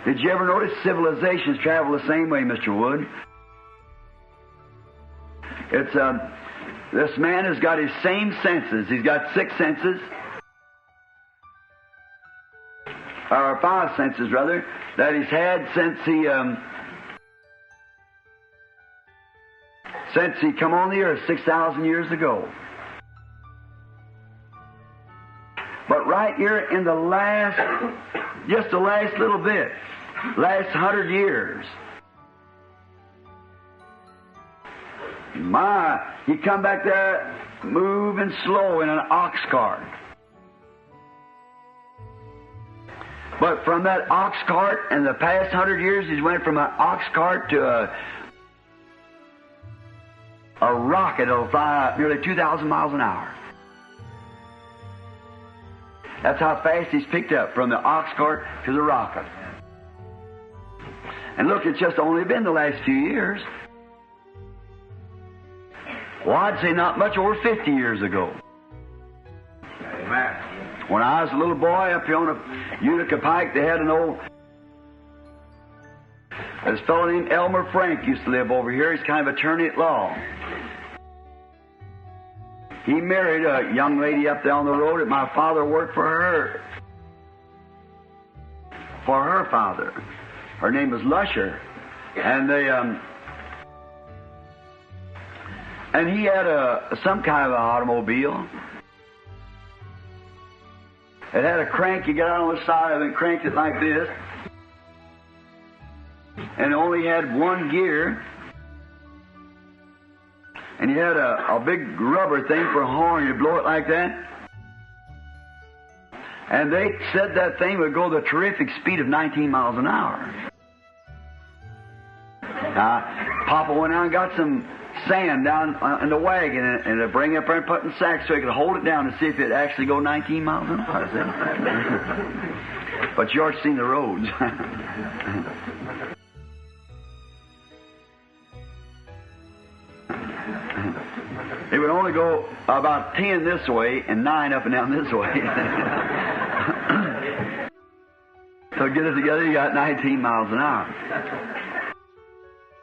Did you ever notice civilizations travel the same way, Mr. Wood? It's this man has got his same senses. He's got 6 senses, or 5 senses rather, that he's had since he come on the earth 6,000 years ago. But right here in the last, just the last little bit, last 100 years, he come back there moving slow in an ox cart. But from that ox cart in the past 100 years, he's went from an ox cart to a rocket that'll fly nearly 2,000 miles an hour. That's how fast he's picked up, from the ox cart to the rocket. And look, it's just only been the last few years. Well, I'd say not much over 50 years ago. Amen. When I was a little boy up here on a Utica Pike, they had this fellow named Elmer Frank used to live over here. He's kind of attorney at law. He married a young lady up there on the road that my father worked for her father. Her name was Lusher. And and he had some kind of an automobile. It had a crank. You got on the side of it and cranked it like this. And it only had one gear. And you had a big rubber thing for a horn. You blow it like that. And they said that thing would go the terrific speed of 19 miles an hour. Papa went out and got some sand down in the wagon and to bring it up there and put it in sacks so he could hold it down and see if it actually go 19 miles an hour. But you ought to seen the roads. It would only go about 10 this way and 9 up and down this way. So get it together, you got 19 miles an hour.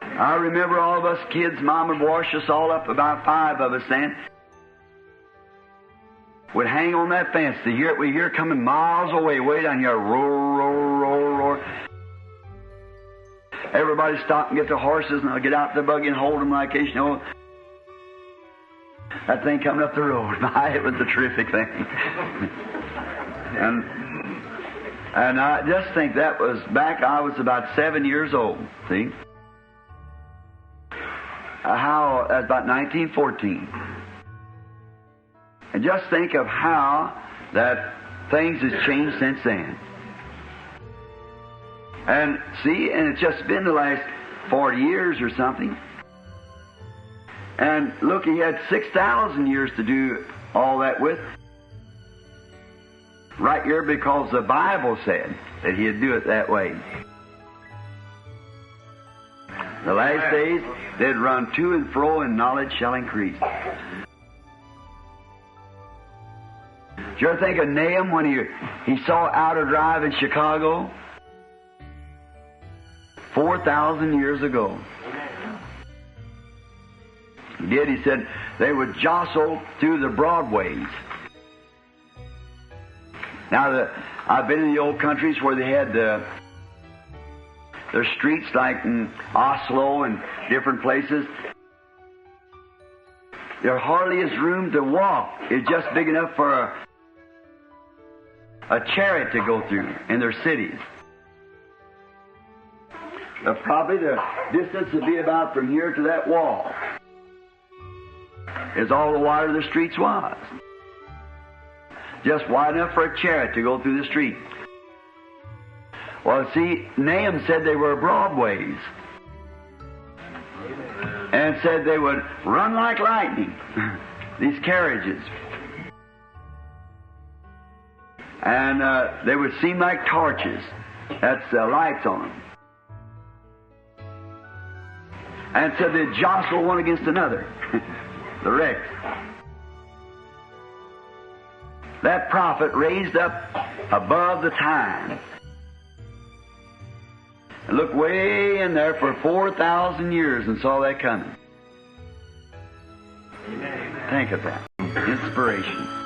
I remember all of us kids, Mom would wash us all up, about 5 of us then. Would hang on that fence to hear it. We hear it coming miles away, way down here. Roar, roar, roar, roar. Everybody stop and get their horses, and I'll get out the buggy and hold them like this, you know. That thing coming up the road. My, it was a terrific thing. And I just think that was back, I was about 7 years old, see? That's about 1914. And just think of how that things has changed since then. And see, and it's just been the last 40 years or something. And look, he had 6,000 years to do all that with. Right here, because the Bible said that he'd do it that way. The last days, they'd run to and fro, and knowledge shall increase. Did you ever think of Nahum when he saw Outer Drive in Chicago? 4,000 years ago. He did. He said they would jostle through the broadways. Now, I've been in the old countries where they had their streets, like in Oslo and different places. There hardly is room to walk. It's just big enough for a chariot to go through in their cities. Probably the distance would be about from here to that wall. Is all the wider the streets was. Just wide enough for a chariot to go through the street. Well, see, Nahum said they were broadways. And said they would run like lightning, these carriages. And they would seem like torches. That's lights on them. And said they'd jostle one against another. The wrecks. That prophet raised up above the time looked way in there for 4,000 years and saw that coming. Think of that. Inspiration.